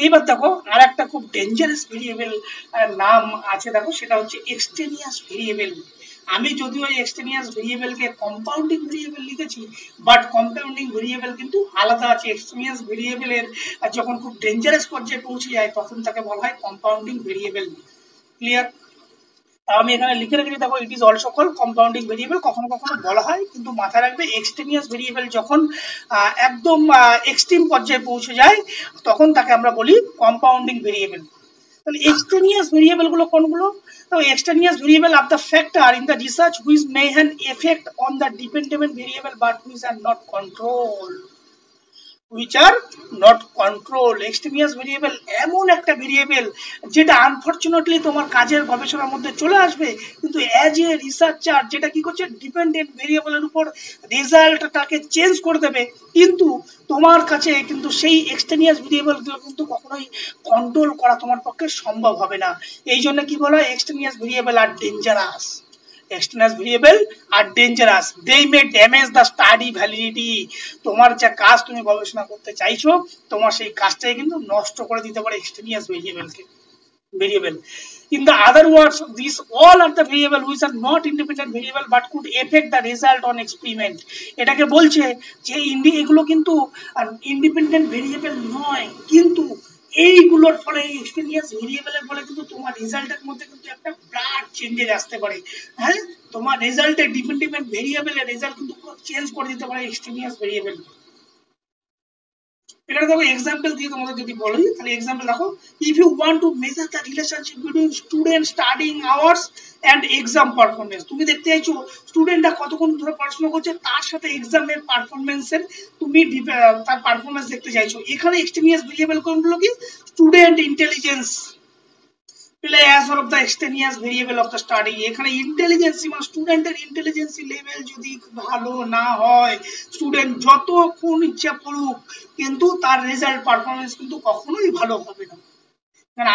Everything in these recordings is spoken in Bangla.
এইবার দেখো আর একটা খুব ডেঞ্জারাস ভেরিয়েবল নাম আছে, দেখো সেটা হচ্ছে এক্সটেনিয়াস ভেরিয়েবল। আমি যদিও এক্সটেনিয়াস ভেরিয়েবলকে কম্পাউন্ডিং ভেরিয়েবল লিখেছি, বাট কম্পাউন্ডিং ভেরিয়েবল কিন্তু আলাদা আছে। এক্সটেনিয়াস ভেরিয়েবলের যখন খুব ডেঞ্জারাস পর্যায়ে পৌঁছে যায় তখন তাকে বলা হয় কম্পাউন্ডিং ভেরিয়েবল। ক্লিয়ার? আমি এখানে লিখে রেখেছি, দেখো it is also called compounding variable. কখনো কখনো বলা হয়, কিন্তু মাথায় রাখবে এক্সটেনিয়াস ভেরিয়েবল যখন একদম এক্সট্রিম পর্যায়ে পৌঁছে যায় তখন তাকে আমরা বলি কম্পাউন্ডিং ভেরিয়েবল। তাহলে এক্সটেনিয়াস ভেরিয়েবল গুলো কোনগুলো? তো extraneous variable are the factor in the research which may have effect on the dependent variable but which are not control, which are not control. Extraneous variable এমন একটা ভেরিয়েবল যেটা আনফরচুনেটলি তোমার কাজের গবেষণার মধ্যে চলে আসবে, কিন্তু অ্যাজ এ রিসার্চার যেটা কি করছে, ডিপেন্ডেন্ট ভেরিয়েবলের উপর রেজাল্টটাকে চেঞ্জ করে দেবে, কিন্তু তোমার কাছে কিন্তু সেই এক্সটেনিয়াস ভেরিয়েবলগুলো কিন্তু কখনোই কন্ট্রোল করা তোমার পক্ষে সম্ভব হবে না। এই জন্য কি বলা হয়, extraneous variable are dangerous. Extraneous variable are dangerous. They may damage the study validity. তোমার যে কাজ তুমি গবেষণা করতে চাইছো, তোমার সেই কাজটাই কিন্তু নষ্ট করে দিতে পারে extraneous variable. In the other words, these all are the variable which are not independent variable but could affect the result on experiment. এটাকে বলছে যে এগুলো কিন্তু ইন্ডিপেন্ডেন্ট ভেরিয়েবল নয়, কিন্তু এইগুলোর ফলে এক্সটেনিয়াস ভেরিয়েবলের ফলে কিন্তু তোমার রেজাল্টের মধ্যে কিন্তু একটা ব্রাড চেঞ্জেস আসতে পারে। হ্যাঁ, তোমার রেজাল্টে ডিপেন্ডেন্ট ভেরিয়েবলের রেজাল্ট কিন্তু চেঞ্জ করে দিতে পারে এক্সটেনিয়াস ভেরিয়েবল। এখানে দেখো এক্সাম্পল দিয়ে তোমাদের যদি বলি, তাহলে এক্সাম্পল দেখো, if you want to measure the relationship between student studying hours and exam performance, তুমি দেখতে চাইছো স্টুডেন্টরা কতক্ষণ ধরে পড়াশোনা করছে তার সাথে এক্সামের পারফরমেন্সের তুমি তার পারফরমেন্স দেখতে চাইছো। এখানে এক্সটেনিয়াস ভেরিয়েবল কোনগুলো কি, student intelligence play as one of the extraneous variable of the study. এখানে ইন্টেলিজেন্সি মানে স্টুডেন্টের ইন্টেলিজেন্সি লেভেল যদি ভালো না হয়, স্টুডেন্ট যতক্ষণ ইচ্ছা পড়ুক কিন্তু তার রেজাল্ট পারফরমেন্স কিন্তু কখনোই ভালো হবে না।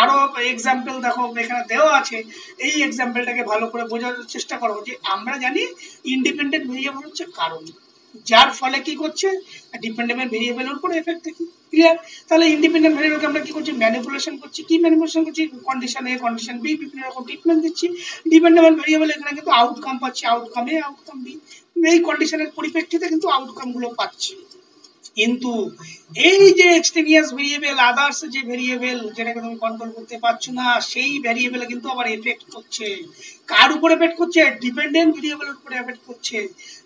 আরো এক্সাম্পল দেখো এখানে দেওয়া আছে, এই এক্সাম্পলটাকে ভালো করে বোঝার চেষ্টা করো যে আমরা জানি ইন্ডিপেন্ডেন্ট ভেরিয়েবল হচ্ছে কারণ, যার ফলে কি করছে ডিপেন্ডেন্ট ভেরিয়েবলের উপর এফেক্ট দেখি। ক্লিয়ার? তাহলে ইন্ডিপেন্ডেন্ট ভেরিয়েবলকে আমরা কি করছি, ম্যানিপুলেশন করছি। কি ম্যানিপুলেশন করছি, কন্ডিশন এ কন্ডিশন বি বিভিন্ন রকম ট্রিটমেন্ট দিচ্ছি। ডিপেন্ডেন্ট ভেরিয়েবল এখানে কিন্তু আউটকাম পাচ্ছি, আউটকাম এ আউটকাম বি, এই কন্ডিশনের পরিপ্রেক্ষিতে কিন্তু আউটকাম গুলো পাচ্ছি। কিন্তু এই যে এক্সটেনিয়াস ভেরিয়েবল আদার্স যে ভেরিয়েবল যেটাকে তুমি কন্ট্রোল করতে পারছো না, সেই ভেরিয়েবলে কিন্তু আবার এফেক্ট করছে। কার উপর এফেক্ট করছে, ডিপেন্ডেন্ট ভেরিয়েবলের উপর এফেক্ট করছে।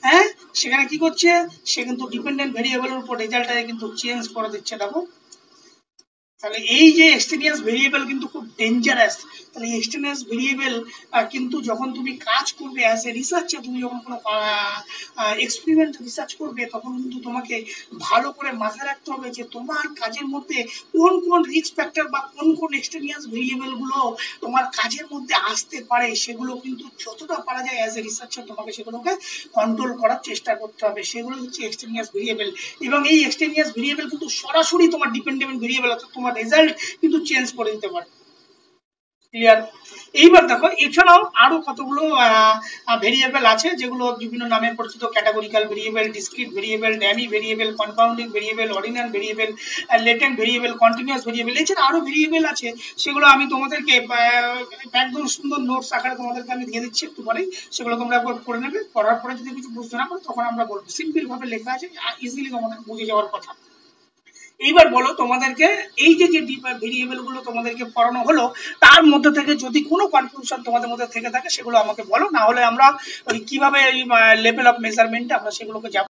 হ্যাঁ, সেখানে কি করছে, সে কিন্তু ডিপেন্ডেন্ট ভেরিয়েবলের উপর রেজাল্টটাকে কিন্তু চেঞ্জ করে দিচ্ছে। দেখো তাহলে এই যে এক্সটেনিয়াস ভেরিয়েবল কিন্তু খুব ডেঞ্জারাস। তাহলে এক্সটেনিয়াস ভেরিয়েবল কিন্তু যখন তুমি কাজ করবে অ্যাজ এ রিসার্চার, তুমি যখন কোনো এক্সপেরিমেন্ট রিসার্চ করবে তখন কিন্তু তোমাকে ভালো করে মাথায় রাখতে হবে যে তোমার কাজের মধ্যে কোন কোন রিস্ক ফ্যাক্টর বা কোন কোন এক্সটেনিয়াস ভেরিয়েবল গুলো তোমার কাজের মধ্যে আসতে পারে, সেগুলো কিন্তু যতটা পারা যায় অ্যাজ এ রিসার্চার তোমাকে সেগুলোকে কন্ট্রোল করার চেষ্টা করতে হবে। সেগুলো হচ্ছে এক্সটেনিয়াস ভেরিয়েবল, এবং এই এক্সটেনিয়াস ভেরিয়েবল কিন্তু সরাসরি তোমার ডিপেন্ডেন্ট ভেরিয়েবল অর্থাৎ তোমার রেজাল্ট কিন্তু চেঞ্জ করে দিতে পারে। ক্লিয়ার? এইবার দেখো এছাড়াও আরো কতগুলো ভেরিয়েবল আছে যেগুলো বিভিন্ন নামে পরিচিত, categorical variable, discrete variable, dummy variable, confounding variable, ordinal variable, latent variable, continuous variable. এছাড়া আরো ভেরিয়েবল আছে, সেগুলো আমি তোমাদেরকে একদম সুন্দর নোটস আকারে তোমাদেরকে আমি দিয়ে দিচ্ছি একটু পরে, সেগুলো তোমরা একবার পড়ে নেবে। পড়ার পরে যদি কিছু বুঝতে না পারো তখন আমরা বলবো, সিম্পল ভাবে লেখা আছে, ইজিলি তোমাদের বুঝে যাওয়ার কথা। এইবার বলো তোমাদেরকে এই যে যে ভেরিয়েবল গুলো তোমাদেরকে পড়ানো হলো তার মধ্যে থেকে যদি কোনো কনফিউশন তোমাদের মধ্যে থেকে থাকে সেগুলো আমাকে বলো, না হলে আমরা ওই কিভাবে এই লেভেল অফ মেজারমেন্ট আমরা সেগুলোকে